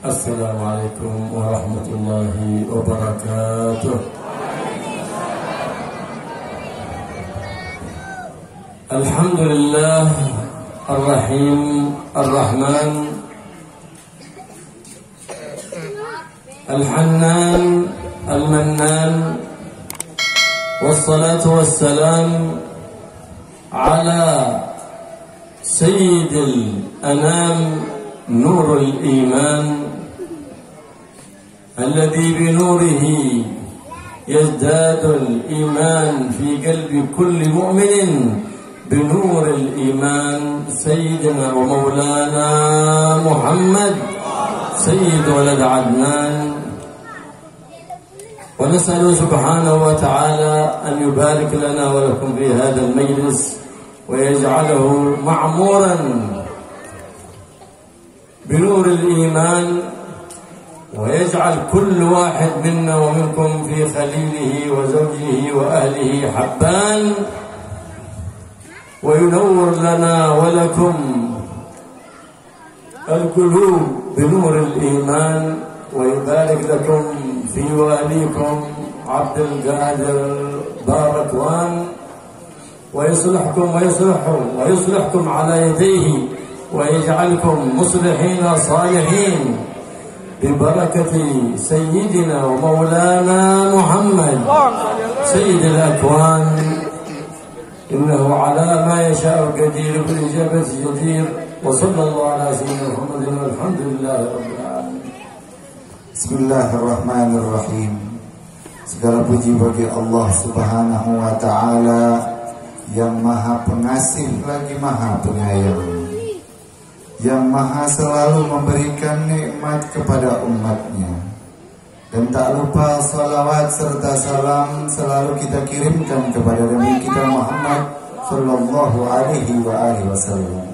السلام عليكم ورحمة الله وبركاته. الحمد لله الرحيم الرحمن الحنان المنان، والصلاة والسلام على سيد الأنام نور الإيمان الذي بنوره يزداد الإيمان في قلب كل مؤمن بنور الإيمان، سيدنا ومولانا محمد سيد ولد عدنان. ونسأل سبحانه وتعالى أن يبارك لنا ولكم في هذا المجلس ويجعله معمورا بنور الإيمان، ويجعل كل واحد منا ومنكم في خليله وزوجه وأهله حبان، وينور لنا ولكم القلوب بنور الإيمان، ويبارك لكم في واليكم عبد القادر باركوان، ويصلحكم ويصلحكم على يديه، ويجعلكم مصلحين صالحين ببركة سيدنا ومولانا محمد سيد الأكوان، إنه على ما يشاء قدير بالإجابة جدير. وصلى الله على سيدنا محمد والحمد لله رب العالمين. Bismillahirrahmanirrahim. Segala puji bagi Allah Subhanahu wa Ta'ala yang Maha Pengasih lagi Maha Penyayang, yang Maha selalu memberikan nikmat kepada umatnya. Dan tak lupa salawat serta salam selalu kita kirimkan kepada Nabi kita Muhammad sallallahu alaihi wasallam.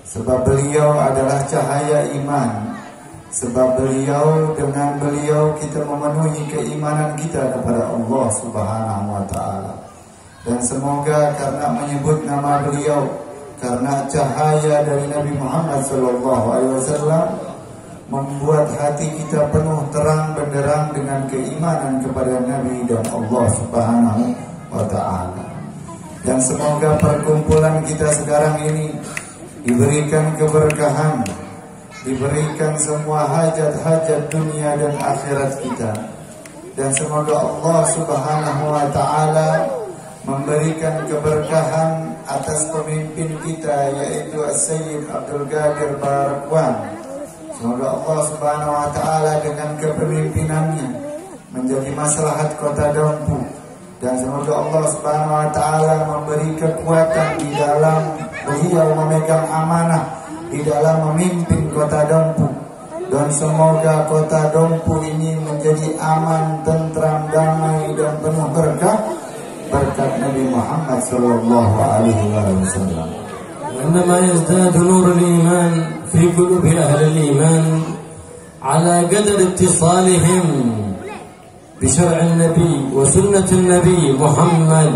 Sebab beliau adalah cahaya iman, sebab dengan beliau kita memenuhi keimanan kita kepada Allah Subhanahu wa Ta'ala. Dan semoga karena menyebut nama beliau, karena cahaya dari Nabi Muhammad sallallahu alaihi wasallam membuat hati kita penuh terang benderang dengan keimanan kepada Nabi dan Allah Subhanahu wa Ta'ala. Dan semoga perkumpulan kita sekarang ini diberikan keberkahan, diberikan semua hajat-hajat dunia dan akhirat kita. Dan semoga Allah Subhanahu wa Ta'ala memberikan keberkahan atas pemimpin kita, yaitu Sayyid Abdul Qadir Barakwan. Semoga Allah Subhanahu wa Ta'ala dengan kepemimpinannya menjadi maslahat kota Dompu. Dan semoga Allah Subhanahu wa Ta'ala memberi kekuatan di dalam beliau memegang amanah di dalam memimpin kota Dompu. Dan semoga kota Dompu ini menjadi aman, tentram, damai dan penuh berkah berkat Nabi Muhammad sallallahu alaihi wasallam. وإنما يزداد نور الإيمان في قلوب أهل الإيمان على قدر اتصالهم بشرع النبي وسنة النبي محمد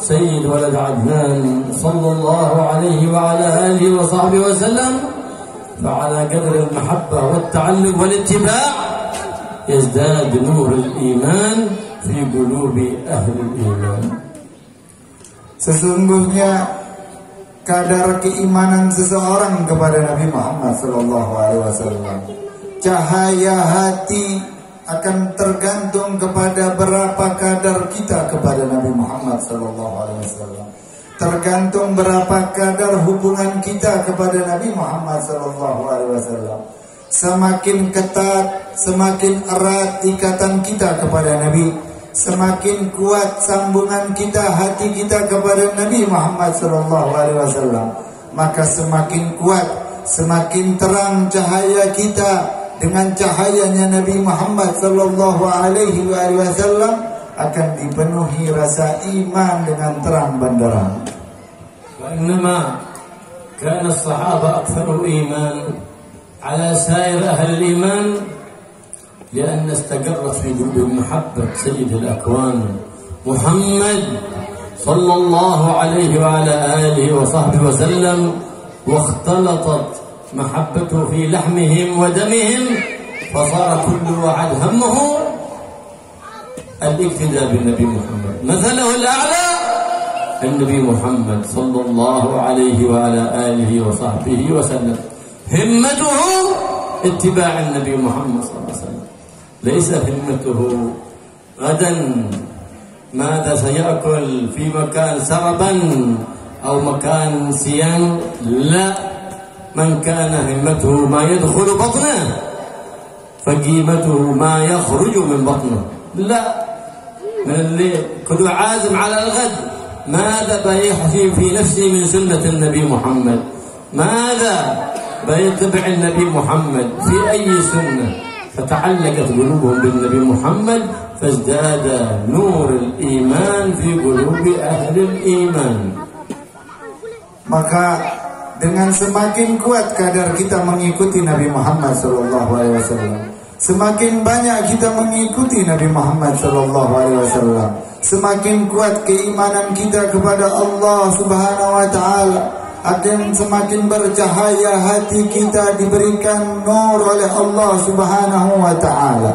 سيد ولد عدنان صلى الله عليه وعلى آله وصحبه وسلم. فعلى قدر المحبة والتعلق والاتباع يزداد نور الإيمان في قلوب أهل الإيمان. Sesungguhnya kadar keimanan seseorang kepada Nabi Muhammad sallallahu alaihi wasallam, cahaya hati akan tergantung kepada berapa kadar kita kepada Nabi Muhammad sallallahu alaihi wasallam. Tergantung berapa kadar hubungan kita kepada Nabi Muhammad sallallahu alaihi wasallam. Semakin ketat, semakin erat ikatan kita kepada Nabi, semakin kuat sambungan kita, hati kita kepada Nabi Muhammad sallallahu alaihi wasallam, maka semakin kuat, semakin terang cahaya kita dengan cahayanya Nabi Muhammad sallallahu alaihi wasallam, akan dipenuhi rasa iman dengan terang benderang. Wa innama kana as-sahaba aktsaru iman ala sair ahli al-iman لأن استقرت في قلوبهم محبة سيد الأكوان محمد صلى الله عليه وعلى آله وصحبه وسلم، واختلطت محبته في لحمهم ودمهم، فصار كل واحد همه الاقتداء بالنبي محمد. مثله الأعلى النبي محمد صلى الله عليه وعلى آله وصحبه وسلم، همته اتباع النبي محمد صلى الله عليه وسلم، ليس همته غدا ماذا سيأكل في مكان سربا أو مكان سيان، لا، من كان همته ما يدخل بطنه فقيمته ما يخرج من بطنه. لا، من الليل كنت عازم على الغد، ماذا بيحشي في نفسي من سنة النبي محمد، ماذا بيتبع النبي محمد في أي سنة، فتعلقت قلوبهم بالنبي محمد فازداد نور الإيمان في قلوب أهل الإيمان. Maka dengan semakin kuat kadar kita mengikuti Nabi Muhammad SAW, semakin banyak kita mengikuti Nabi Muhammad SAW, semakin kuat keimanan kita kepada Allah Subhanahu wa Ta'ala, akan semakin bercahaya hati kita, diberikan nur oleh Allah Subhanahu wa Ta'ala.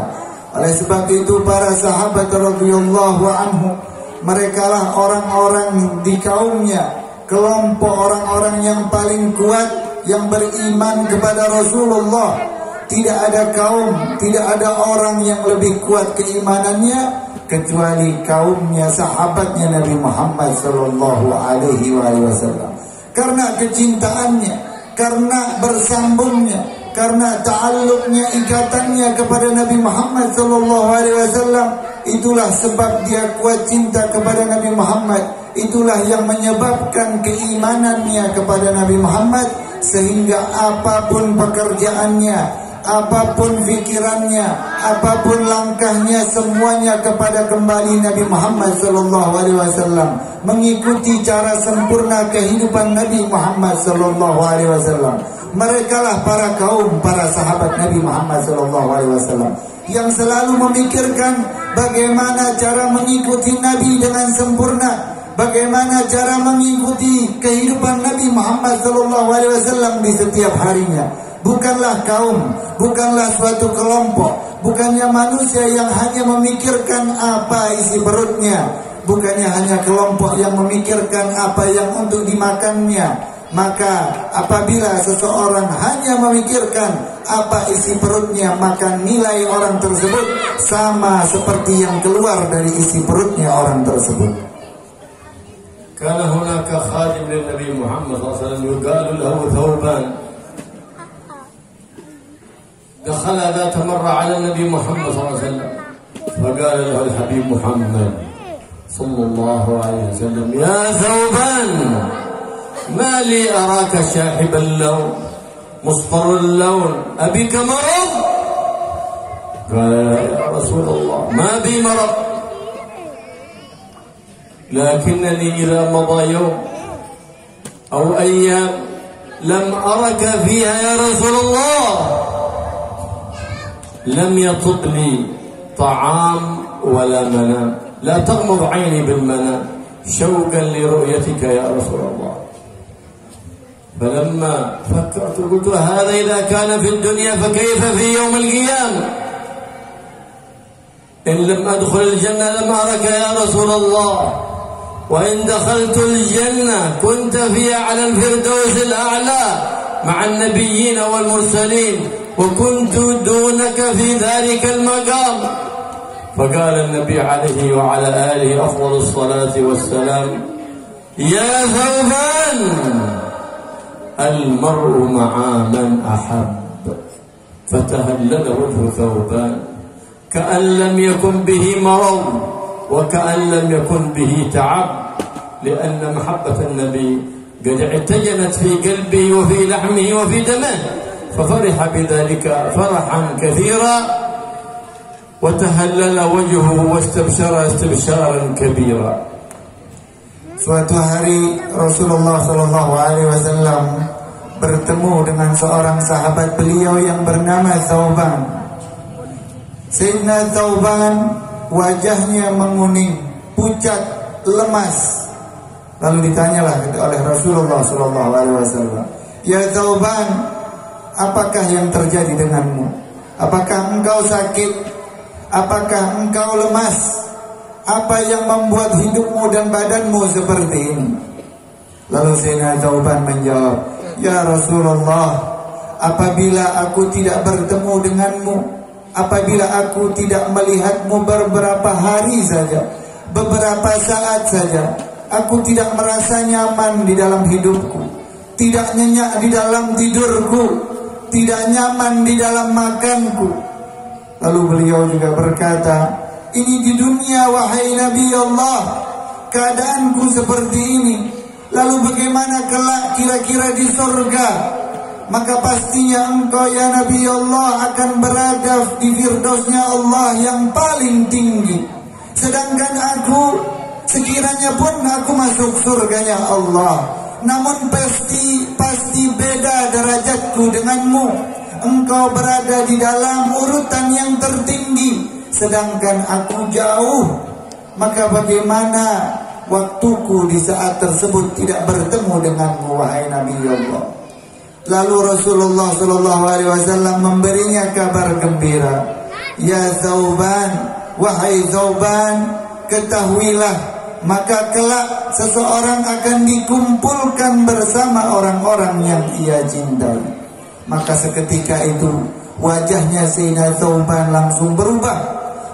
Oleh sebab itu para sahabat radhiyallahu anhu, merekalah orang-orang di kaumnya, kelompok orang-orang yang paling kuat yang beriman kepada Rasulullah. Tidak ada kaum, tidak ada orang yang lebih kuat keimanannya kecuali kaumnya, sahabatnya Nabi Muhammad sallallahu alaihi wasallam. Karena kecintaannya, karena bersambungnya, karena ta'alluqnya, ikatannya kepada Nabi Muhammad sallallahu alaihi wasallam, itulah sebab dia kuat cinta kepada Nabi Muhammad. Itulah yang menyebabkan keimanannya kepada Nabi Muhammad, sehingga apapun pekerjaannya, apapun pikirannya, apapun langkahnya, semuanya kepada kembali Nabi Muhammad SAW, mengikuti cara sempurna kehidupan Nabi Muhammad SAW. Merekalah para kaum, para sahabat Nabi Muhammad SAW yang selalu memikirkan bagaimana cara mengikuti Nabi dengan sempurna, bagaimana cara mengikuti kehidupan Nabi Muhammad SAW di setiap harinya. Bukanlah kaum, bukanlah suatu kelompok, bukannya manusia yang hanya memikirkan apa isi perutnya, bukannya hanya kelompok yang memikirkan apa yang untuk dimakannya. Maka apabila seseorang hanya memikirkan apa isi perutnya, maka nilai orang tersebut sama seperti yang keluar dari isi perutnya orang tersebut. Kana hunaka khadim lin Nabi Muhammad sallallahu alaihi wasallam yuqalu lahu Thawban. دخل ذات مرة على النبي محمد صلى الله عليه وسلم فقال له الحبيب محمد صلى الله عليه وسلم: يا ثوبان، ما لي أراك شاحب اللون مصفر اللون، أبيك مرض؟ قال: يا رسول الله ما بي مرض، لكنني إذا مضى يوم أو أيام لم أرك فيها يا رسول الله لم يطب لي طعام ولا منام، لا تغمض عيني بالمنام شوقا لرؤيتك يا رسول الله. فلما فكرت قلت: هذا إذا كان في الدنيا فكيف في يوم القيامة؟ إن لم أدخل الجنة لم أرك يا رسول الله، وإن دخلت الجنة كنت في أعلى الفردوس الأعلى مع النبيين والمرسلين، وكنت دونك في ذلك المقام. فقال النبي عليه وعلى آله أفضل الصلاة والسلام: يا ثوبان، المرء مع من أحب. فتهلل وجه ثوبان كأن لم يكن به مرض وكأن لم يكن به تعب، لأن محبة النبي قد اعتجنت في قلبه وفي لحمه وفي دمه، ففرح بذلك فرحا كثيرا وتهلل وجهه واستبشر استبشارا كبيرا. Suatu hari Rasulullah SAW bertemu dengan seorang sahabat beliau yang bernama Thawban. Sayyidina Thawban wajahnya menguning, pucat, lemas. Lalu ditanyalah oleh Rasulullah SAW: Ya Thawban, apakah yang terjadi denganmu? Apakah engkau sakit? Apakah engkau lemas? Apa yang membuat hidupmu dan badanmu seperti ini? Lalu Sayyidina Thauban menjawab, ya Rasulullah, apabila aku tidak bertemu denganmu, apabila aku tidak melihatmu beberapa hari saja, beberapa saat saja, aku tidak merasa nyaman di dalam hidupku, tidak nyenyak di dalam tidurku, tidak nyaman di dalam makanku. Lalu beliau juga berkata, ini di dunia wahai Nabi Allah, keadaanku seperti ini. Lalu bagaimana kelak kira-kira di surga? Maka pastinya engkau ya Nabi Allah akan berada di firdausnya Allah yang paling tinggi. Sedangkan aku, sekiranya pun aku masuk surganya Allah, namun pasti beda derajatku denganmu. Engkau berada di dalam urutan yang tertinggi, sedangkan aku jauh. Maka bagaimana waktuku di saat tersebut tidak bertemu denganmu wahai Nabi Allah? Lalu Rasulullah SAW memberinya kabar gembira, ya Thauban, wahai Thauban, ketahuilah, maka kelak seseorang akan dikumpulkan bersama orang-orang yang ia cintai. Maka seketika itu wajahnya Sayyidina Thauban langsung berubah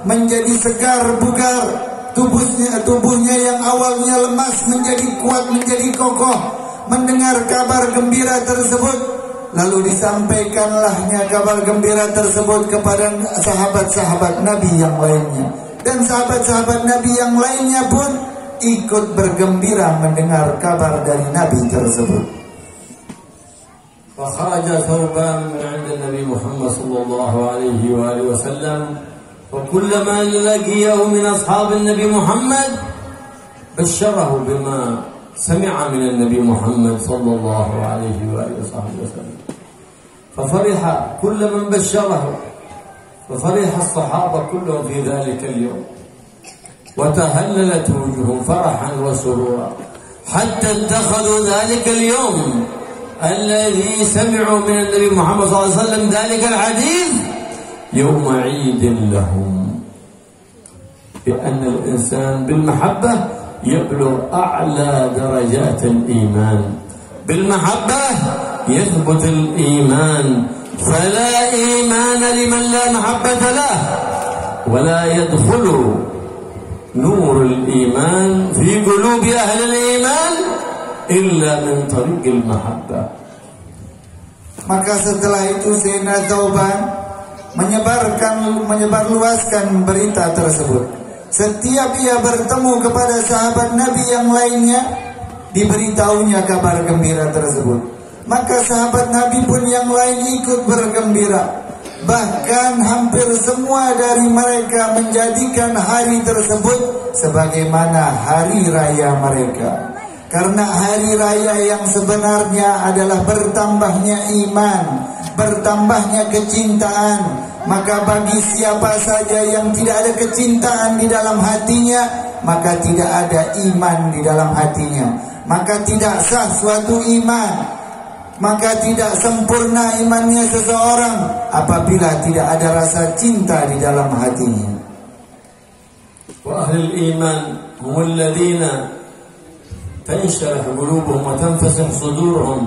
menjadi segar bugar. Tubuhnya yang awalnya lemas menjadi kuat, menjadi kokoh mendengar kabar gembira tersebut. Lalu disampaikanlahnya kabar gembira tersebut kepada sahabat-sahabat Nabi yang lainnya. Dan sahabat-sahabat Nabi yang lainnya pun ikut bergembira mendengar kabar dari Nabi tersebut. فخرج ثوبان من عند النبي محمد صلى الله عليه وآله وسلم، وكلما لقيه من أصحاب النبي محمد بشره بما سمع من النبي محمد صلى الله عليه وآله وسلم، ففرح كل من بشره، ففرح الصحابة كلهم في ذلك اليوم، وتهللت وجوههم فرحا وسرورا، حتى اتخذوا ذلك اليوم الذي سمعوا من النبي محمد صلى الله عليه وسلم ذلك الحديث يوم عيد لهم، بأن الإنسان بالمحبة يبلغ أعلى درجات الإيمان، بالمحبة يثبت الإيمان، فلا إيمان لمن لا محبة له، ولا يدخل نور الإيمان في قلوب أهل الإيمان إلا من طريق المحبة. Maka setelah itu Sayyidina Thauban menyebarluaskan berita tersebut. Setiap ia bertemu kepada sahabat Nabi yang lainnya, diberitahunya kabar gembira tersebut. Maka sahabat Nabi pun yang lain ikut bergembira. Bahkan hampir semua dari mereka menjadikan hari tersebut sebagaimana hari raya mereka. Karena hari raya yang sebenarnya adalah bertambahnya iman, bertambahnya kecintaan. Maka bagi siapa saja yang tidak ada kecintaan di dalam hatinya, maka tidak ada iman di dalam hatinya. Maka tidak sah suatu iman, maka tidak sempurna imannya seseorang apabila tidak ada rasa cinta di dalam hatinya. Wa ahlul iman humul ladzina تنشرح قلوبهم وتنفسح صدورهم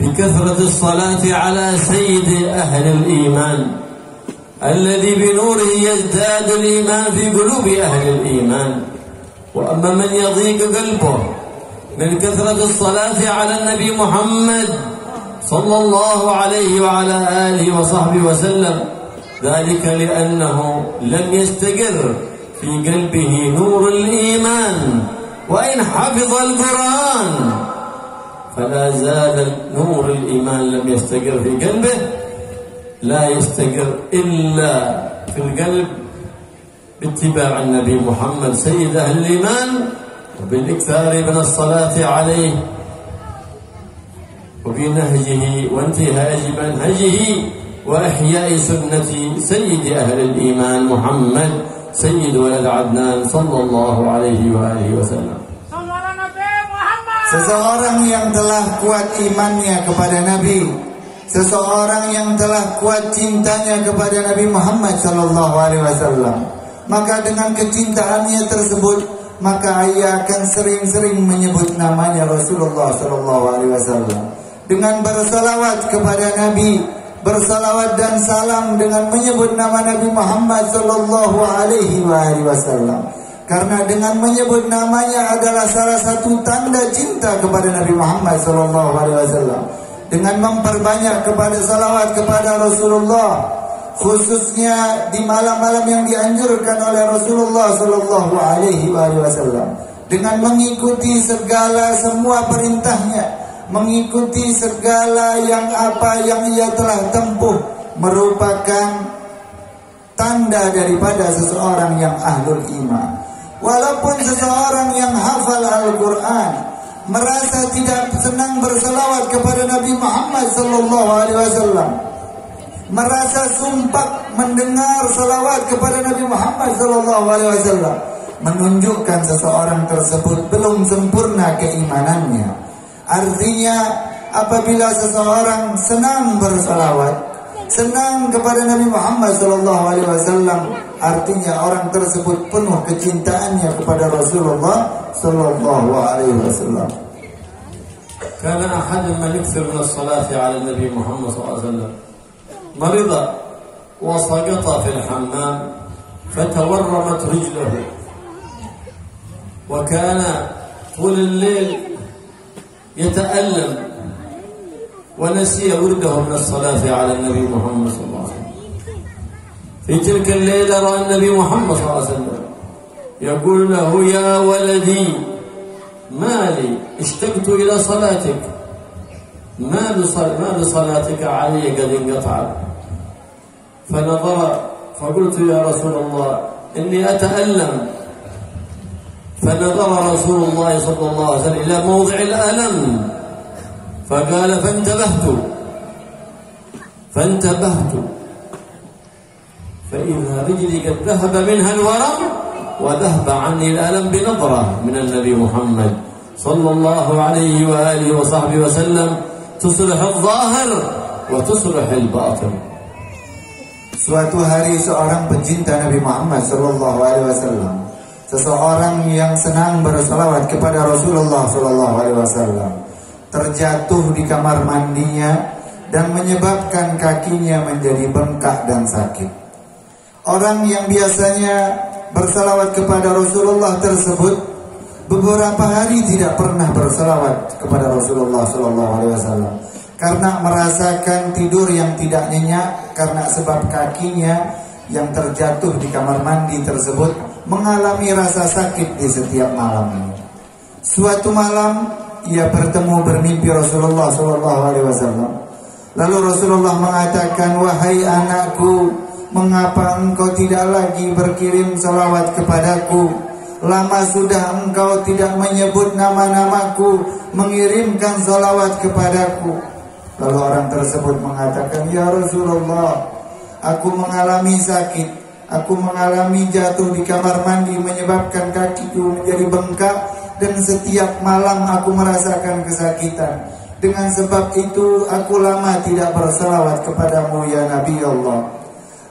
بكثرة الصلاة على سيد أهل الإيمان الذي بنوره يزداد الإيمان في قلوب أهل الإيمان. وأما من يضيق قلبه من كثرة الصلاة على النبي محمد صلى الله عليه وعلى آله وصحبه وسلم، ذلك لأنه لم يستقر في قلبه نور الإيمان، وإن حفظ القرآن فلا زال نور الإيمان لم يستقر في قلبه، لا يستقر إلا في القلب باتباع النبي محمد سيد أهل الإيمان، وبالإكثار من الصلاة عليه، وبنهجه وانتهاج منهجه، وإحياء سنة سيد أهل الإيمان محمد سيد ولد عدنان صلى الله عليه وآله وسلم. Seseorang yang telah kuat imannya kepada Nabi seseorang yang telah kuat cintanya kepada Nabi Muhammad sallallahu alaihi wasallam, maka dengan kecintaannya tersebut, maka ia akan sering-sering menyebut namanya Rasulullah sallallahu alaihi wasallam dengan bersalawat kepada Nabi, bersalawat dan salam dengan menyebut nama Nabi Muhammad sallallahu alaihi wasallam. Karena dengan menyebut namanya adalah salah satu tanda cinta kepada Nabi Muhammad sallallahu alaihi wasallam. Dengan memperbanyak kepada salawat kepada Rasulullah, khususnya di malam-malam yang dianjurkan oleh Rasulullah sallallahu alaihi wasallam, dengan mengikuti segala semua perintahnya, mengikuti segala yang ia telah tempuh, merupakan tanda daripada seseorang yang ahlul iman. Walaupun seseorang yang hafal Al-Quran merasa tidak senang berselawat kepada Nabi Muhammad sallallahu alaihi wasallam, merasa sumpah mendengar selawat kepada Nabi Muhammad sallallahu alaihi wasallam, menunjukkan seseorang tersebut belum sempurna keimanannya. Artinya, apabila seseorang senang berselawat, senang kepada Nabi Muhammad sallallahu alaihi wasallam, artinya orang tersebut penuh kecintaannya kepada Rasulullah sallallahu alaihi wasallam. كان أحد من يكثر من الصلاة على النبي محمد صلى الله عليه وسلم مرض وسقط في الحمام فتورمت رجله، وكان طول الليل يتألم ونسي ورده من الصلاة على النبي محمد صلى الله عليه وسلم. في تلك الليلة رأى النبي محمد صلى الله عليه وسلم يقول له: يا ولدي ما لي اشتقت إلى صلاتك، ما لصلاتك علي قد انقطعت. فنظر فقلت: يا رسول الله إني أتألم. فنظر رسول الله صلى الله عليه وسلم إلى موضع الألم فقال: فانتبهت فإذا رجلي قد ذهب منها الورم وذهب عني الألم بنظرة من النبي محمد صلى الله عليه وآله وصحبه وسلم تصلح الظاهر وتصلح الباطن. Suatu hari seorang pencinta Nabi Muhammad sallallahu alaihi wasallam, seseorang yang senang bersalawat kepada Rasulullah sallallahu alaihi wasallam, terjatuh di kamar mandinya dan menyebabkan kakinya menjadi bengkak dan sakit. Orang yang biasanya bersalawat kepada Rasulullah tersebut beberapa hari tidak pernah bersalawat kepada Rasulullah sallallahu alaihi wasallam karena merasakan tidur yang tidak nyenyak, karena sebab kakinya yang terjatuh di kamar mandi tersebut mengalami rasa sakit di setiap malamnya. Suatu malam ia bermimpi Rasulullah sallallahu alaihi wasallam. Lalu Rasulullah mengatakan: "Wahai anakku, mengapa engkau tidak lagi berkirim salawat kepadaku? Lama sudah engkau tidak menyebut nama-namaku, mengirimkan salawat kepadaku." Lalu orang tersebut mengatakan: "Ya Rasulullah, aku mengalami sakit, aku mengalami jatuh di kamar mandi menyebabkan kakiku menjadi bengkak, dan setiap malam aku merasakan kesakitan. Dengan sebab itu aku lama tidak bersalawat kepadamu ya Nabi Allah."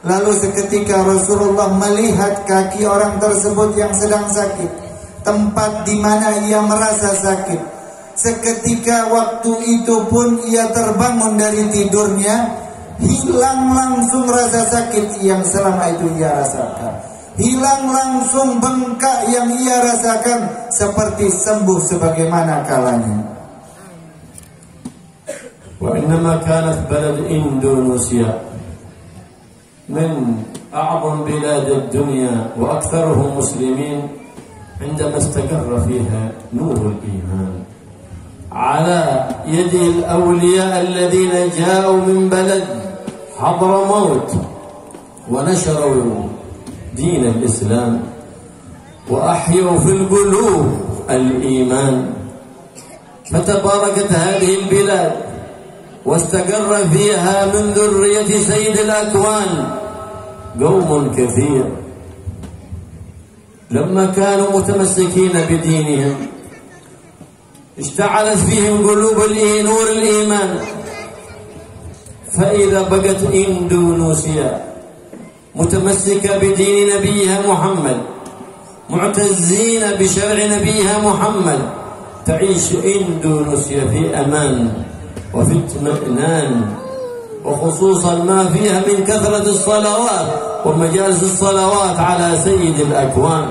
Lalu seketika Rasulullah melihat kaki orang tersebut yang sedang sakit, tempat di mana ia merasa sakit. Seketika waktu itu pun ia terbangun dari tidurnya, hilang langsung rasa sakit yang selama itu ia rasakan. Hilang langsung bengkak yang ia rasakan, seperti sembuh sebagaimana kalanya. Wa innama kanat balad Indonesia من أعظم بلاد الدنيا وأكثرهم مسلمين عندما استقر فيها نور الإيمان على يد الأولياء الذين جاءوا من بلد حضرموت ونشروا دين الإسلام وأحيوا في القلوب الإيمان، فتباركت هذه البلاد واستقر فيها من ذرية سيد الأكوان قوم كثير لما كانوا متمسكين بدينهم اشتعلت فيهم قلوب نور الإيمان، فإذا بقت إندونيسيا متمسكة بدين نبيها محمد، معتزين بشرع نبيها محمد، تعيش إندونيسيا في أمان وفي اطمئنان، وخصوصا ما فيها من كثرة الصلوات ومجالس الصلوات على سيد الأكوان.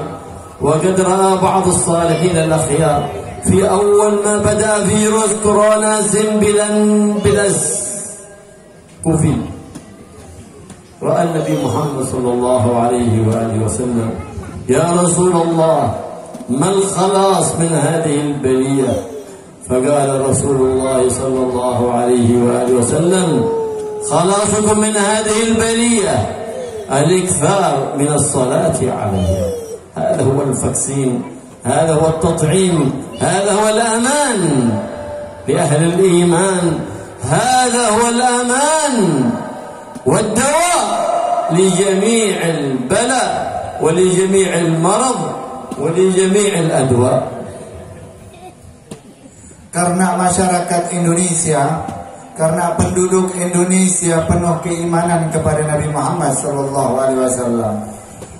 وقد رأى بعض الصالحين الأخيار في أول ما بدأ فيروس كورونا سمبلس كوفي، رأى النبي محمد صلى الله عليه وآله وسلم: يا رسول الله، ما الخلاص من هذه البلية؟ فقال رسول الله صلى الله عليه وآله وسلم: خلاصكم من هذه البلية الإكثار من الصلاة عليها. هذا هو الفاكسين، هذا هو التطعيم، هذا هو الأمان لأهل الإيمان، هذا هو الأمان والدواء لجميع البلاء ولجميع المرض ولجميع الأدواء. Karena masyarakat Indonesia, karena penduduk Indonesia penuh keimanan kepada Nabi Muhammad SAW.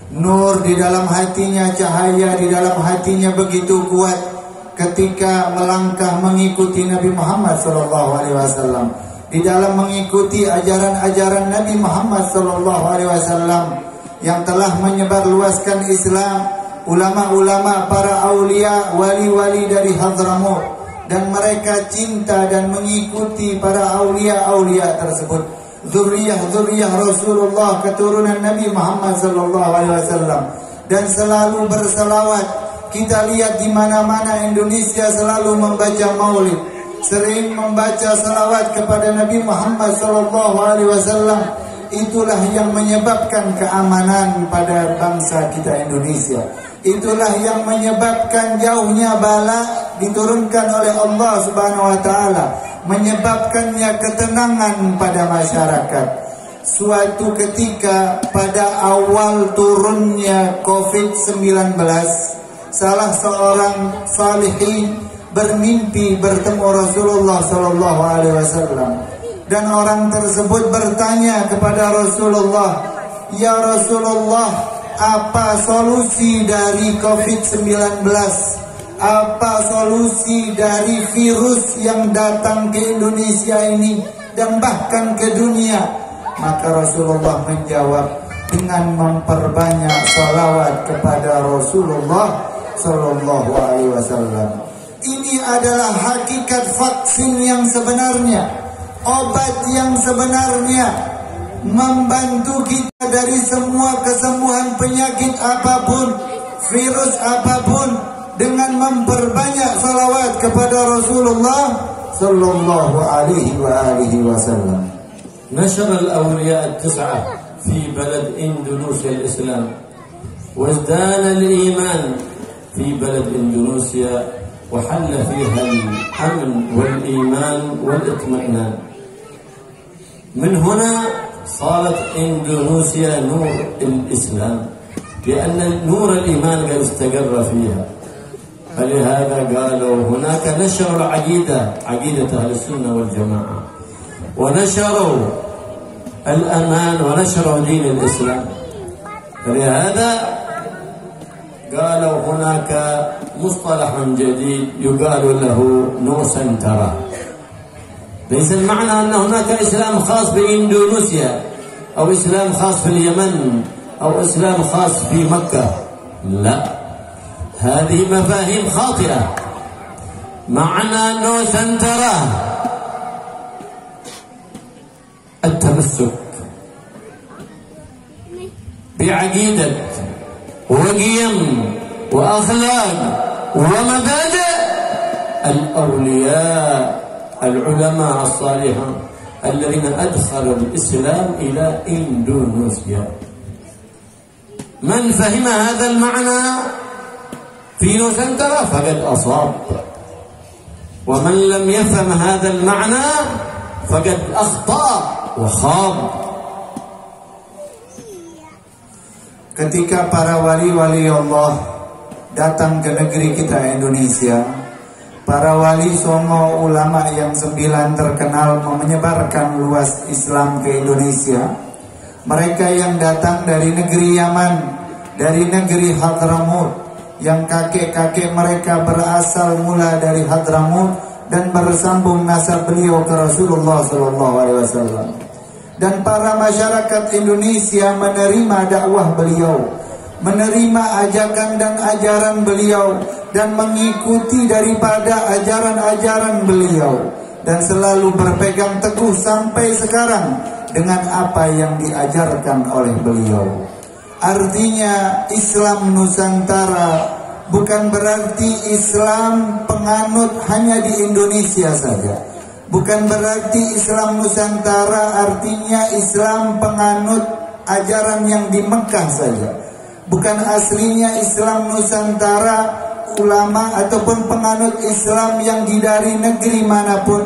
Nur di dalam hatinya, cahaya di dalam hatinya begitu kuat ketika melangkah mengikuti Nabi Muhammad SAW. Di dalam mengikuti ajaran-ajaran Nabi Muhammad SAW yang telah menyebarluaskan Islam, ulama-ulama, para aulia, wali-wali dari Hadramut, dan mereka cinta dan mengikuti para aulia-aulia tersebut, zuriyah Rasulullah, keturunan Nabi Muhammad SAW, dan selalu berselawat. Kita lihat di mana-mana Indonesia selalu membaca maulid, sering membaca selawat kepada Nabi Muhammad SAW. Itulah yang menyebabkan keamanan pada bangsa kita Indonesia. Itulah yang menyebabkan jauhnya bala diturunkan oleh Allah Subhanahu wa taala, menyebabkannya ketenangan pada masyarakat. Suatu ketika pada awal turunnya COVID-19, salah seorang salihin bermimpi bertemu Rasulullah sallallahu alaihi wasallam, dan orang tersebut bertanya kepada Rasulullah, "Ya Rasulullah, apa solusi dari COVID-19? Apa solusi dari virus yang datang ke Indonesia ini dan bahkan ke dunia?" Maka Rasulullah menjawab dengan memperbanyak salawat kepada Rasulullah sallallahu alaihi wasallam. Ini adalah hakikat vaksin yang sebenarnya, obat yang sebenarnya, membantu kita dari semua kesembuhan penyakit apapun, virus apapun, dengan memperbanyak salawat kepada Rasulullah sallallahu alaihi wasallam. نشر الأولياء التسعة في بلد إندونيسيا الإسلام، وازدان الإيمان في بلد إندونيسيا، وحل فيها الأمن والإيمان والاطمئنان. من هنا صارت إندونيسيا نور الإسلام، لأن نور الإيمان قد استقر فيها. فلهذا قالوا هناك نشروا العقيدة، عقيدة أهل السنة والجماعة، ونشروا الأمان ونشروا دين الإسلام. فلهذا قالوا هناك مصطلح جديد يقال له نوسنترا. ليس المعنى أن هناك إسلام خاص بإندونيسيا أو إسلام خاص في اليمن أو إسلام خاص في مكة، لا، هذه مفاهيم خاطئة. معنى نوسنترا التمسك بعقيدة وقيم وأخلاق ومبادئ الأولياء العلماء الصالحين الذين أدخلوا الإسلام إلى إندونيسيا. من فهم هذا المعنى في نوسنترا فقد أصاب، ومن لم يفهم هذا المعنى فقد أخطأ وخاب. Ketika para wali-wali Allah datang ke negeri kita Indonesia, para wali songo, ulama yang 9 terkenal menyebarkan luas Islam ke Indonesia. Mereka yang datang dari negeri Yaman, dari negeri Hadramut, yang kakek-kakek mereka berasal mula dari Hadramut dan bersambung nasab beliau ke Rasulullah SAW. Dan para masyarakat Indonesia menerima dakwah beliau, menerima ajakan dan ajaran beliau, dan mengikuti daripada ajaran-ajaran beliau, dan selalu berpegang teguh sampai sekarang dengan apa yang diajarkan oleh beliau. Artinya Islam Nusantara bukan berarti Islam penganut hanya di Indonesia saja. Bukan berarti Islam Nusantara artinya Islam penganut ajaran yang di Mekah saja. Bukan aslinya Islam Nusantara ulama ataupun penganut Islam yang dari negeri manapun.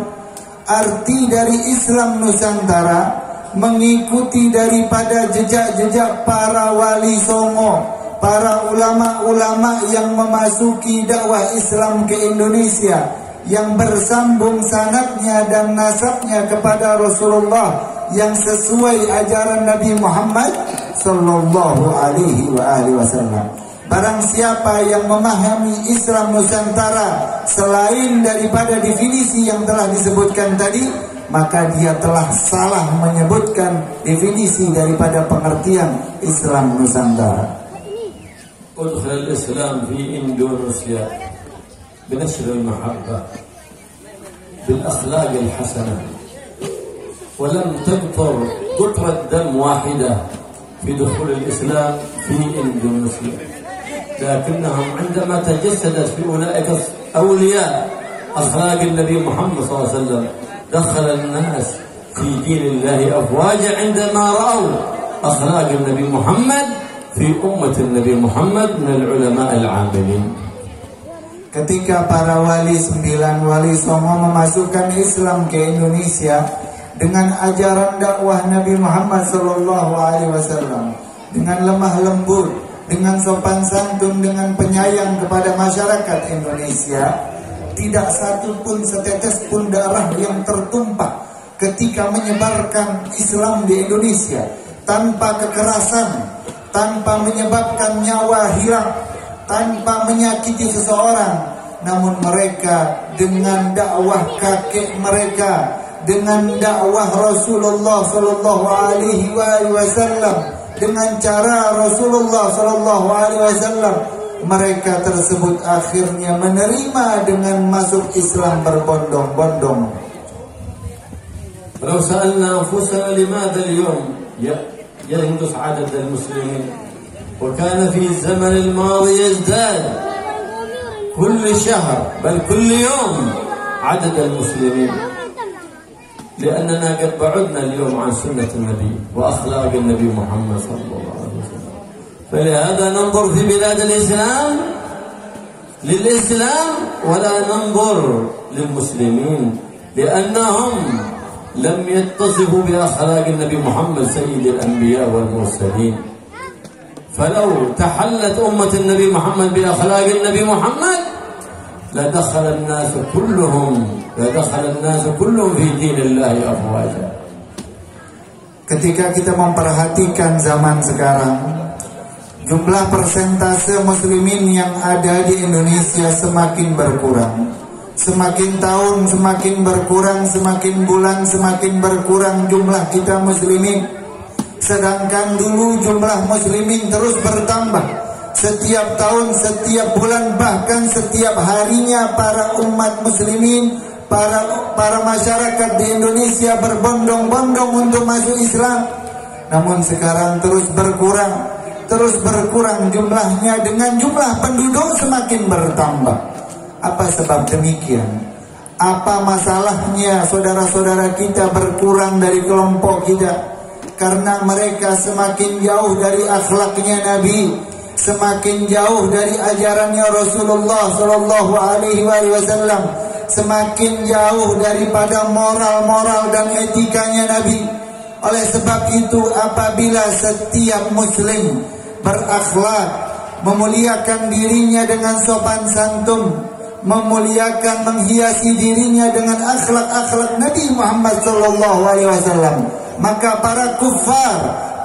Arti dari Islam Nusantara mengikuti daripada jejak-jejak para wali songo, para ulama-ulama yang memasuki dakwah Islam ke Indonesia, yang bersambung sanadnya dan nasabnya kepada Rasulullah, yang sesuai ajaran Nabi Muhammad sallallahu alaihi wasallam. Barang siapa yang memahami Islam Nusantara selain daripada definisi yang telah disebutkan tadi, maka dia telah salah menyebutkan definisi daripada pengertian Islam Nusantara. Udkhul Islam fi Indonesia بنشر المحبة بالأخلاق الحسنة، ولم تقطر قطرة دم واحدة في دخول الإسلام في إندونيسيا، لكنهم عندما تجسدت في أولئك أولياء أخلاق النبي محمد صلى الله عليه وسلم دخل الناس في دين الله أفواجا عندما رأوا أخلاق النبي محمد في أمة النبي محمد من العلماء العاملين. Ketika para wali 9 wali songo memasukkan Islam ke Indonesia dengan ajaran dakwah Nabi Muhammad SAW, dengan lemah lembut, dengan sopan santun, dengan penyayang kepada masyarakat Indonesia, tidak satu pun setetes pun darah yang tertumpah ketika menyebarkan Islam di Indonesia, tanpa kekerasan, tanpa menyebabkan nyawa hilang, tanpa menyakiti seseorang. Namun mereka dengan dakwah kakek mereka, dengan dakwah Rasulullah sallallahu alaihi wasallam, dengan cara Rasulullah sallallahu alaihi wasallam, mereka tersebut akhirnya menerima dengan masuk Islam berbondong-bondong. Kalau sa'alna anfusana limadha al-yawm ينقص عدد المسلمين وكان في الزمن الماضي يزداد كل شهر بل كل يوم عدد المسلمين، لأننا قد بعدنا اليوم عن سنة النبي وأخلاق النبي محمد صلى الله عليه وسلم. فلهذا ننظر في بلاد الإسلام للإسلام ولا ننظر للمسلمين، لأنهم لم يتصفوا بأخلاق النبي محمد سيد الأنبياء والمرسلين. فلو تحلت أمة النبي محمد بأخلاق النبي محمد لدخل الناس كلهم في دين الله أفواجا. Ketika kita memperhatikan zaman sekarang, jumlah persentase muslimin yang ada di Indonesia semakin berkurang. Semakin tahun semakin berkurang, semakin bulan semakin berkurang jumlah kita muslimin. Sedangkan dulu jumlah muslimin terus bertambah. Setiap tahun, setiap bulan, bahkan setiap harinya para umat muslimin, para masyarakat di Indonesia berbondong-bondong untuk masuk Islam. Namun sekarang terus berkurang jumlahnya dengan jumlah penduduk semakin bertambah. Apa sebab demikian? Apa masalahnya saudara-saudara kita berkurang dari kelompok kita? Karena mereka semakin jauh dari akhlaknya Nabi, semakin jauh dari ajarannya Rasulullah sallallahu alaihi wasallam, semakin jauh daripada moral dan etikanya Nabi. Oleh sebab itu, apabila setiap muslim berakhlak, memuliakan dirinya dengan sopan santun, memuliakan, menghiasi dirinya dengan akhlak-akhlak Nabi Muhammad SAW. Maka para kuffar,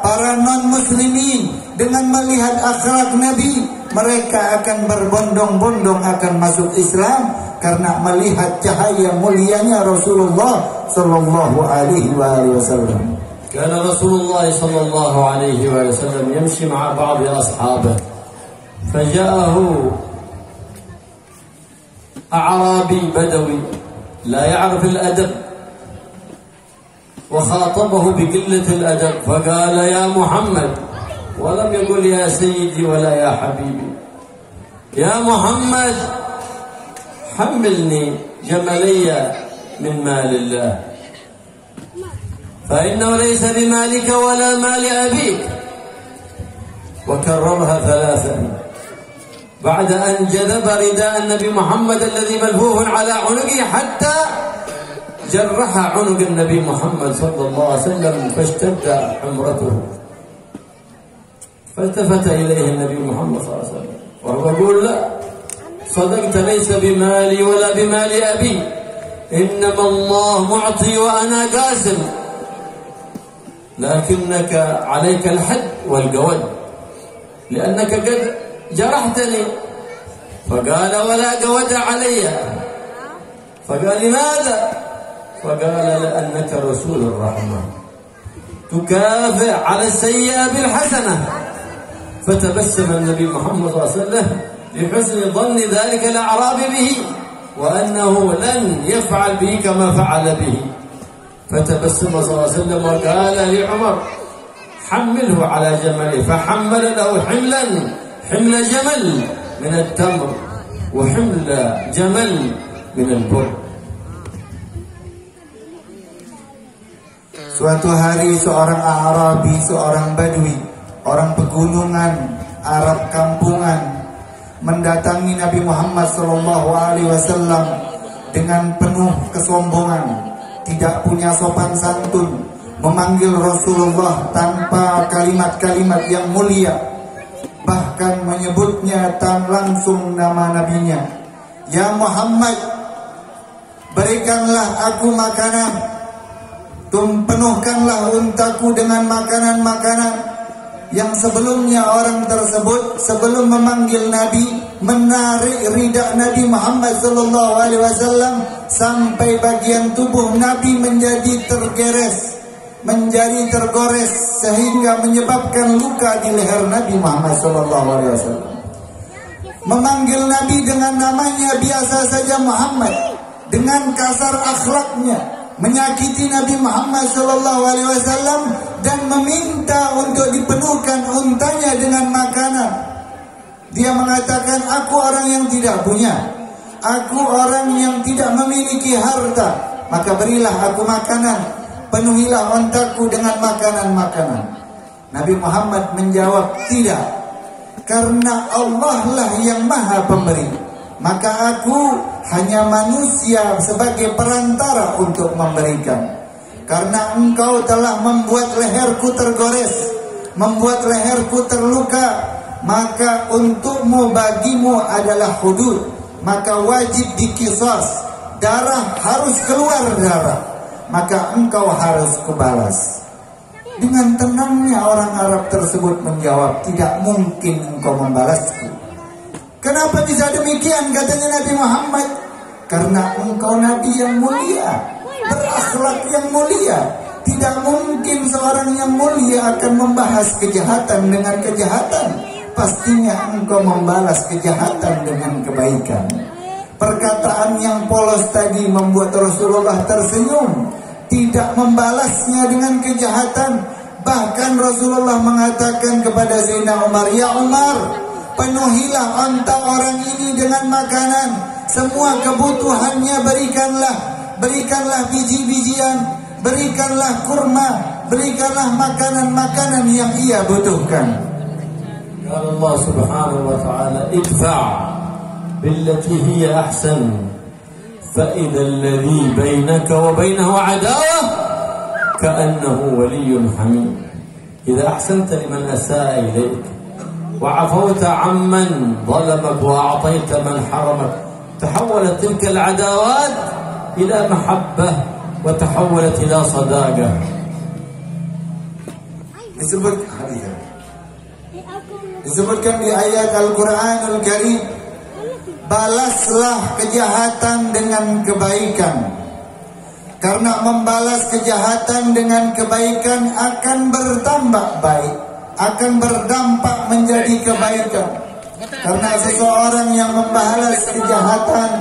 para non-muslimin dengan melihat akhlak Nabi, mereka akan berbondong-bondong akan masuk Islam karena melihat cahaya mulianya Rasulullah sallallahu alaihi wasallam. كان رسول الله صلى الله عليه وسلم يمشي مع بعض أصحابه فجاءه أعرابي بدوي لا يعرف الأدب وخاطبه بقلة الأدب فقال يا محمد، ولم يقل يا سيدي ولا يا حبيبي، يا محمد حملني جملي من مال الله فإنه ليس بمالك ولا مال أبيك. وكررها ثلاثا بعد أن جذب رداء النبي محمد الذي ملفوف على عنقه حتى جرح عنق النبي محمد صلى الله عليه وسلم فاشتد حمرته. فالتفت إليه النبي محمد صلى الله عليه وسلم وهو يقول لا، صدقت، ليس بمالي ولا بمال أبي، إنما الله معطي وأنا قاسم، لكنك عليك الحد والقود لأنك قد جرحتني. فقال ولا قود علي. فقال لماذا؟ فقال لأنك رسول الرحمة تكافئ على السيئة بالحسنة. فتبسم النبي محمد صلى الله عليه وسلم لحسن ظن ذلك الأعرابي به وأنه لن يفعل به كما فعل به. فتبسم صلى الله عليه وسلم وقال لعمر حمله على جمله، فحمل له حمل جمل من التمر وحمل جمل من البر. Suatu hari seorang Arabi, seorang Badui, orang pegunungan, Arab kampungan, mendatangi Nabi Muhammad SAW dengan penuh kesombongan, tidak punya sopan santun, memanggil Rasulullah tanpa kalimat-kalimat yang mulia, bahkan menyebutnya langsung nama nabinya. Ya Muhammad, berikanlah aku makanan, penuhkanlah untaku dengan makanan-makanan. Yang sebelumnya orang tersebut sebelum memanggil Nabi menarik rida Nabi Muhammad SAW sampai bagian tubuh Nabi menjadi tergores sehingga menyebabkan luka di leher Nabi Muhammad SAW. Memanggil Nabi dengan namanya biasa saja Muhammad, dengan kasar akhlaknya menyakiti Nabi Muhammad SAW dan meminta untuk dipenuhkan untanya dengan makanan. Dia mengatakan, aku orang yang tidak punya, aku orang yang tidak memiliki harta, maka berilah aku makanan, penuhilah untaku dengan makanan-makanan. Nabi Muhammad menjawab, tidak, karena Allah lah yang maha pemberi, maka aku hanya manusia sebagai perantara untuk memberikan. Karena engkau telah membuat leherku tergores, membuat leherku terluka, maka untukmu, bagimu adalah hudud, maka wajib diqisas, darah harus keluar darah, maka engkau harus kubalas. Dengan tenangnya orang Arab tersebut menjawab, tidak mungkin engkau membalasku. Kenapa bisa demikian, katanya Nabi Muhammad? Karena engkau Nabi yang mulia, berakhlak yang mulia. Tidak mungkin seorang yang mulia akan membahas kejahatan dengan kejahatan. Pastinya engkau membalas kejahatan dengan kebaikan. Perkataan yang polos tadi membuat Rasulullah tersenyum, tidak membalasnya dengan kejahatan. Bahkan Rasulullah mengatakan kepada Sayyidina Umar, ya Umar, penuhilah onta orang ini dengan makanan, semua kebutuhannya berikanlah biji-bijian, berikanlah kurma, berikanlah makanan-makanan yang ia butuhkan. Qala Allah Subhanahu wa ta'ala, idfa' billati hiya ahsan fa idza alladhi bainaka wa bainahu 'adawah ka'annahu waliyyun hamim. Idza ahsanta liman asaa ilayk وعفوت عمن ظلمك وأعطيت من حرمك تحولت تلك العداوات إلى محبة وتحولت إلى صداقة. Disebutkan di ayat Al-Quranul Karim, balaslah kejahatan dengan kebaikan, karena membalas kejahatan dengan kebaikan akan bertambah baik, akan berdampak menjadi kebaikan. Karena seseorang yang membalas kejahatan,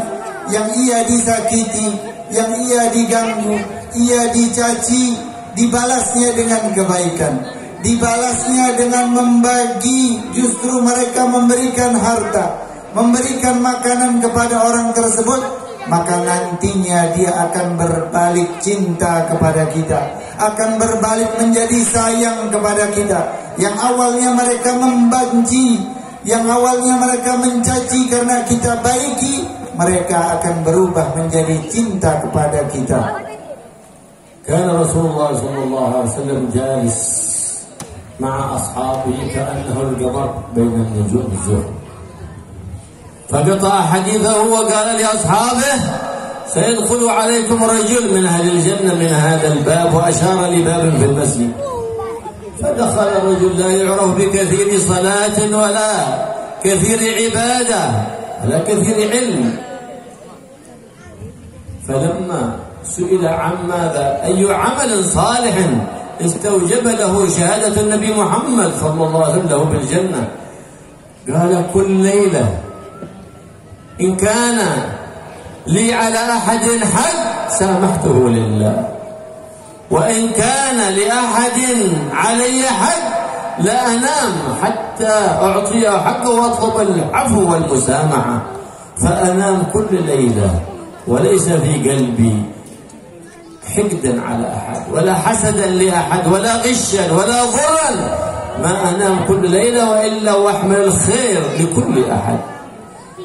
yang ia disakiti, yang ia diganggu, ia dicaci, dibalasnya dengan kebaikan, dibalasnya dengan membagi. Justru mereka memberikan harta, memberikan makanan kepada orang tersebut, maka nantinya dia akan berbalik cinta kepada kita, akan berbalik menjadi sayang kepada kita. Yang awalnya mereka membenci, yang awalnya mereka mencaci, karena kita baiki, mereka akan berubah menjadi cinta kepada kita. كان رسول الله صلى الله عليه وسلم جالس مع أصحابه كأنه القمر بين النجوم الزهر، فقطع حديثه وقال لأصحابه: سيدخل عليكم رجل من أهل الجنة من هذا الباب، وأشار لباب في المسجد. فدخل الرجل لا يعرف بكثير صلاة ولا كثير عبادة ولا كثير علم. فلما سئل عن ماذا، أي عمل صالح استوجب له شهادة النبي محمد صلى الله عليه وسلم بالجنة، قال: كل ليلة إن كان لي على أحد حق سامحته لله، وإن كان لأحد علي حق لا أنام حتى أعطيه حقه وأطلب العفو والمسامحة، فأنام كل ليلة وليس في قلبي حقدا على أحد ولا حسدا لأحد ولا غشا ولا ضرا، ما أنام كل ليلة وإلا وأحمل الخير لكل أحد.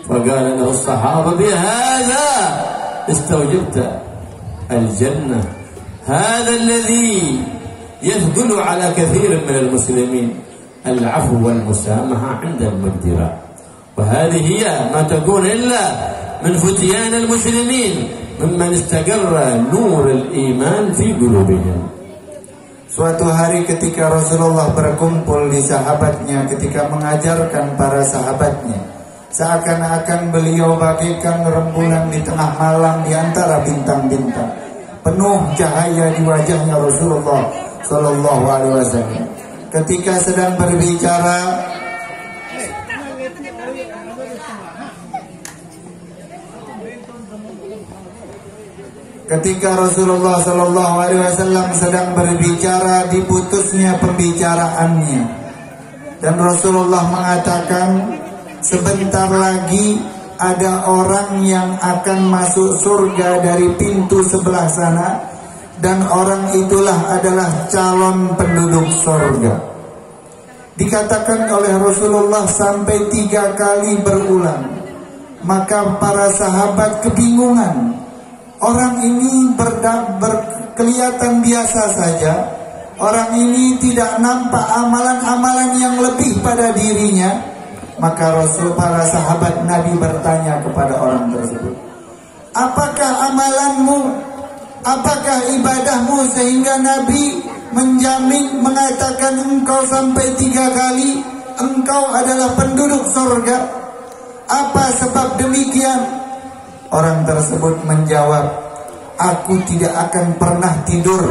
فقال له الصحابة: بهذا استوجبت الجنة، هذا الذي يثقل على كثير من المسلمين، العفو والمسامحة عند المقدرة. وهذه هي ما تكون إلا من فتيان المسلمين ممن استقر نور الإيمان في قلوبهم. Suatu hari ketika Rasulullah berkumpul di sahabatnya, ketika mengajarkan para sahabatnya, seakan-akan beliau bagaikan rembulan di tengah malam di antara bintang-bintang, penuh cahaya di wajahnya Rasulullah Sallallahu Alaihi Wasallam. Ketika sedang berbicara, ketika Rasulullah Sallallahu Alaihi Wasallam sedang berbicara, diputusnya pembicaraannya, dan Rasulullah mengatakan, sebentar lagi ada orang yang akan masuk surga dari pintu sebelah sana, dan orang itulah adalah calon penduduk surga. Dikatakan oleh Rasulullah sampai 3 kali berulang. Maka para sahabat kebingungan. Orang ini kelihatan biasa saja. Orang ini tidak nampak amalan-amalan yang lebih pada dirinya. Maka para sahabat Nabi bertanya kepada orang tersebut, apakah amalanmu? Apakah ibadahmu sehingga Nabi menjamin, mengatakan engkau sampai 3 kali engkau adalah penduduk surga? Apa sebab demikian? Orang tersebut menjawab, aku tidak akan pernah tidur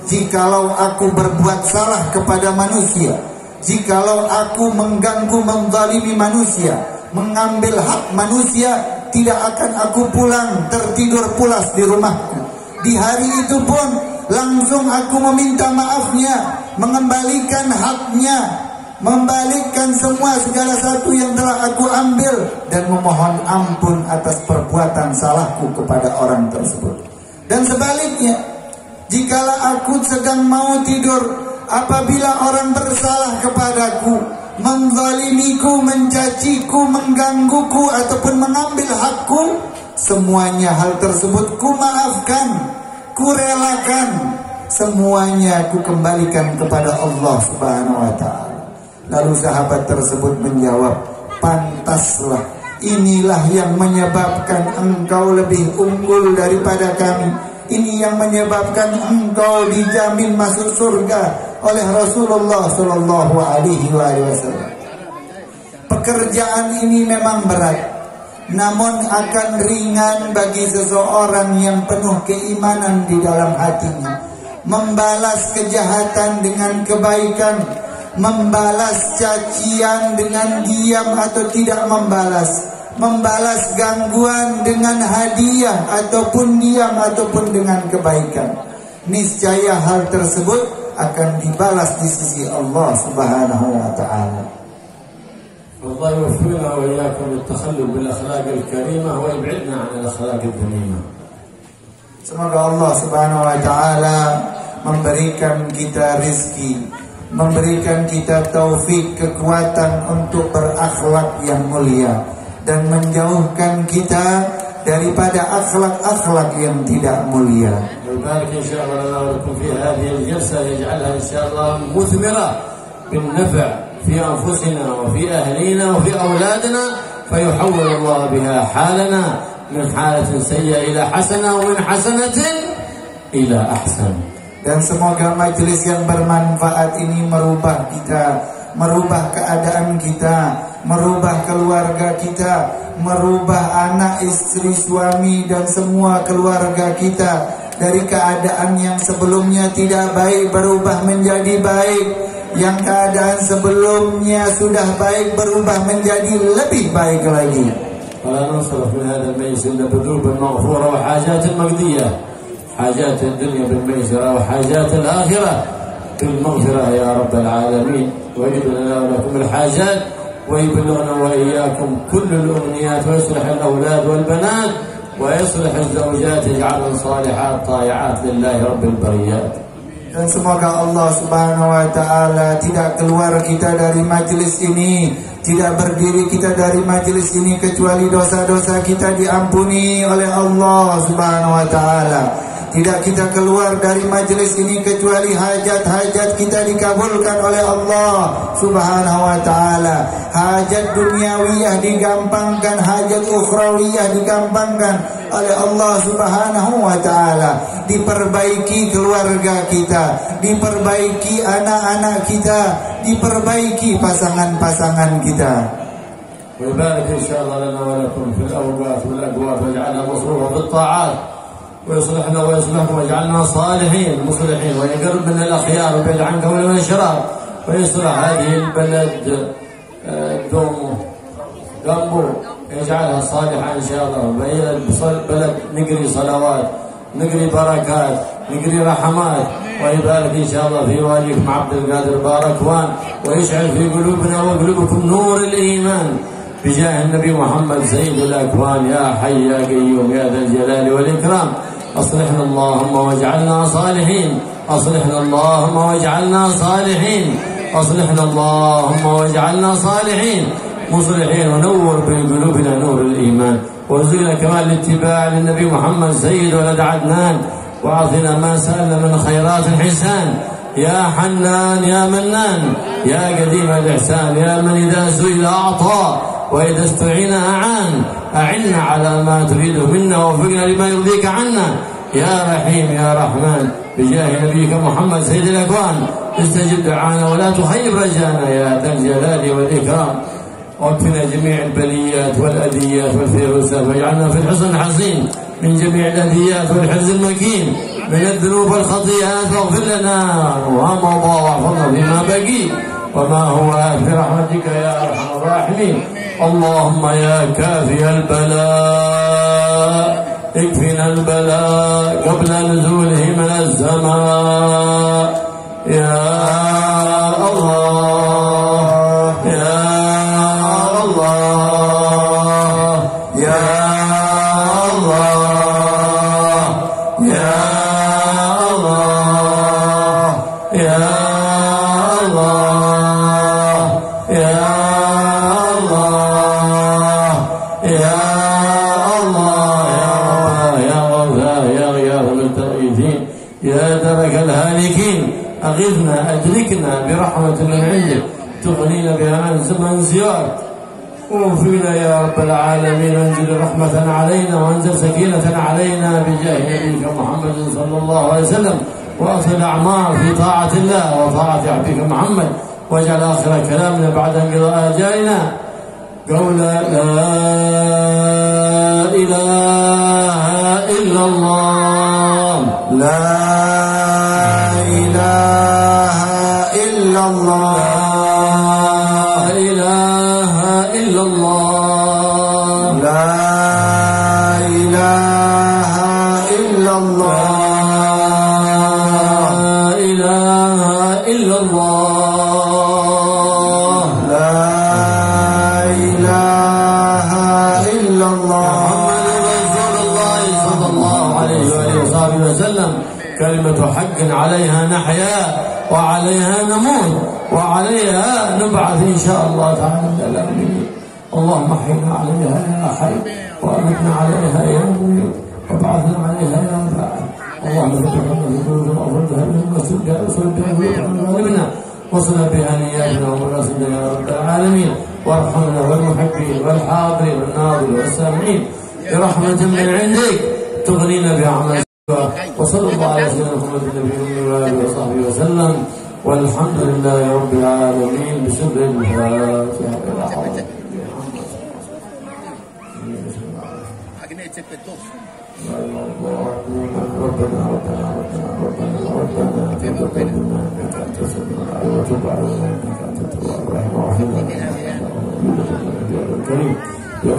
jikalau aku berbuat salah kepada manusia, jikalau aku mengganggu, menzalimi manusia, mengambil hak manusia, tidak akan aku pulang tertidur pulas di rumahku. Di hari itu pun langsung aku meminta maafnya, mengembalikan haknya, membalikkan semua segala satu yang telah aku ambil, dan memohon ampun atas perbuatan salahku kepada orang tersebut. Dan sebaliknya, jikalau aku sedang mau tidur, apabila orang bersalah kepadaku, menzalimiku, mencaciku, menggangguku, ataupun mengambil hakku, semuanya hal tersebut ku maafkan, ku relakan, semuanya ku kembalikan kepada Allah Subhanahu wa Ta'ala. Lalu sahabat tersebut menjawab, pantaslah Inilah yang menyebabkan engkau lebih unggul daripada kami. Ini yang menyebabkan engkau dijamin masuk surga oleh Rasulullah sallallahu alaihi wasallam. Pekerjaan ini memang berat, namun akan ringan bagi seseorang yang penuh keimanan di dalam hatinya. Membalas kejahatan dengan kebaikan, membalas cacian dengan diam atau tidak membalas, membalas gangguan dengan hadiah ataupun diam ataupun dengan kebaikan. Niscaya hal tersebut akan dibalas di sisi Allah Subhanahu wa taala. Allah yuwaffiqna wa iyyakum lit-takhallul bil akhlaq al-karimah wa yub'idna 'an al-akhlaq al-dhamimah. Semoga Allah Subhanahu wa taala memberikan kita rizki, memberikan kita taufik, kekuatan untuk berakhlak yang mulia, dan menjauhkan kita daripada akhlak-akhlak yang tidak mulia. وبارك إن شاء الله لنا ولكم في هذه الجلسة يجعلها إن شاء الله مثمرة بالنفع في أنفسنا وفي أهلينا وفي أولادنا، فيحول الله بها حالنا من حالة سيئة إلى حسنة ومن حسنة إلى أحسن. Dan semoga majelis yang bermanfaat ini merubah kita, merubah keadaan kita, merubah keluarga kita, merubah anak, istri, suami, dan semua keluarga kita dari keadaan yang sebelumnya tidak baik berubah menjadi baik, yang keadaan sebelumnya sudah baik berubah menjadi lebih baik lagi. ولا ننصرف من هذا المجلس إلا بذنوب مغفورة وحاجات مقضية، حاجات الدنيا بالميسرة وحاجات الآخرة بالمغفرة يا رب العالمين. ويجب لنا ولكم الحاجات ويبلغنا وإياكم كل الأمنيات، ويصلح الأولاد والبنات ويصلح الزوجات، يجعلن صالحات طائعات لله رب البريات. Dan semoga Allah Subhanahu wa taala tidak keluar kita dari majelis ini, tidak berdiri kita dari majelis ini kecuali dosa-dosa kita diampuni oleh Allah Subhanahu wa taala. Tidak kita keluar dari majelis ini kecuali hajat-hajat kita dikabulkan oleh Allah Subhanahu wa taala. Hajat duniawiyah digampangkan, hajat ukhrawiyah digampangkan oleh Allah Subhanahu wa taala. Diperbaiki keluarga kita, diperbaiki anak-anak kita, diperbaiki pasangan-pasangan kita. ويبارك إن شاء الله لنا ولكم في الأوقات والأقوات، واجعلنا مصروفا بالطاعات، ويصلحنا ويصلحكم، واجعلنا صالحين مصلحين، ويقرب من الأخيار ويبعد عنك ومن الشرار، ويصلح هذه البلد دومه قلبه، يجعلها صالحة إن شاء الله. بلد نقري صلوات، نقري بركات، نقري رحمات، ويبارك إن شاء الله في واليكم عبد القادر باركوان، ويشعل في قلوبنا وقلوبكم نور الإيمان بجاه النبي محمد سيد الأكوان. يا حي يا قيوم يا ذا الجلال والإكرام، أصلحنا اللهم واجعلنا صالحين، أصلحنا اللهم واجعلنا صالحين، أصلحنا اللهم واجعلنا صالحين مصلحين، ونور في قلوبنا نور الإيمان، وارزقنا كمال الاتباع للنبي محمد سيد ولد عدنان، وأعطنا ما سألنا من خيرات الحسان. يا حنان يا منان يا قديم الإحسان، يا من إذا سئل أعطى وإذا استعين أعان، أعنا على ما تريده منا ووفقنا لما يرضيك عنا. يا رحيم يا رحمن بجاه نبيك محمد سيد الأكوان، استجب دعانا ولا تخيب رجانا يا ذا الجلال والإكرام. واكفنا جميع البليات والأذيات والفيروسات، واجعلنا في الحصن الحصين من جميع الأذيات والحفظ المكين من الذنوب والخطيئات، واغفر لنا وما مضى واحفظنا فيما بقي وما هو برحمتك يا أرحم الراحمين. اللهم يا كافي البلاء اكفنا البلاء قبل نزوله من السماء. يا الله يا الله يا الله يا الله يا الله يا الله يا الله يا غفار يا غياث المستغيثين يا درك الهالكين، أغثنا أدركنا برحمة من عندك تغنينا بها عن زمن سواك، وفينا يا رب العالمين. انزل رحمة علينا وانزل سكينة علينا بجاه نبيك محمد صلى الله عليه وسلم، واطل الأعمار في طاعة الله وطاعة عبدك محمد، واجعل آخر كلامنا بعد انقضاء أجالنا قول لا إله إلا الله. لا إله إلا الله. لا إله إلا الله. لا إله إلا الله. لا إله إلا الله. لا إله إلا الله. وسلم كلمة حق عليها نحيا وعليها نموت وعليها نبعث إن شاء الله تعالى من الآمنين. اللهم احينا عليها يا حي وأمتنا عليها يا مميت وابعثنا عليها يا باعث. اللهم فتحنا الحدود وأفردها من المسجد وغالبنا وصل بها نياتنا ومراسلنا يا رب العالمين، وارحمنا والمحبين والحاضرين والناظرين والسامعين برحمة من عندك تغنينا بعمل. وصلى الله على سيدنا محمد النبي وآله وصحبه وسلم، والحمد لله رب العالمين. بسر الفاتحة. ربنا تقبل منا انك انت السميع العليم وتب علينا انك انت التواب الرحيم وارحمنا الكريم يا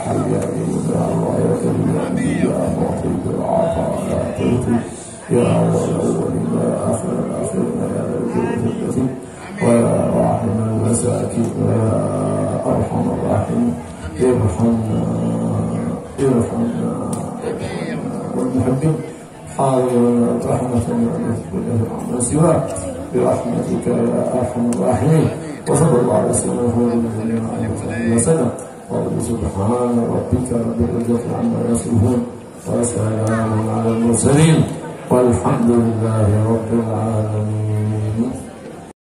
حي يا قيوم يا الله يا كريم يا مجيد يا معطي بالعطاء لا تعطي يا اول الاولين يا اخر الاخرين يا ذا الجود الجسيم ويا راحم المساكين ويا ارحم الراحمين ارحمنا والمحبين حاضرين رحمة من سواك برحمتك يا ارحم الراحمين. وصلى الله على سيدنا محمد وسلم. وقل سبحان ربك رب العزة عما يصفون وسلام على المرسلين والحمد لله رب العالمين.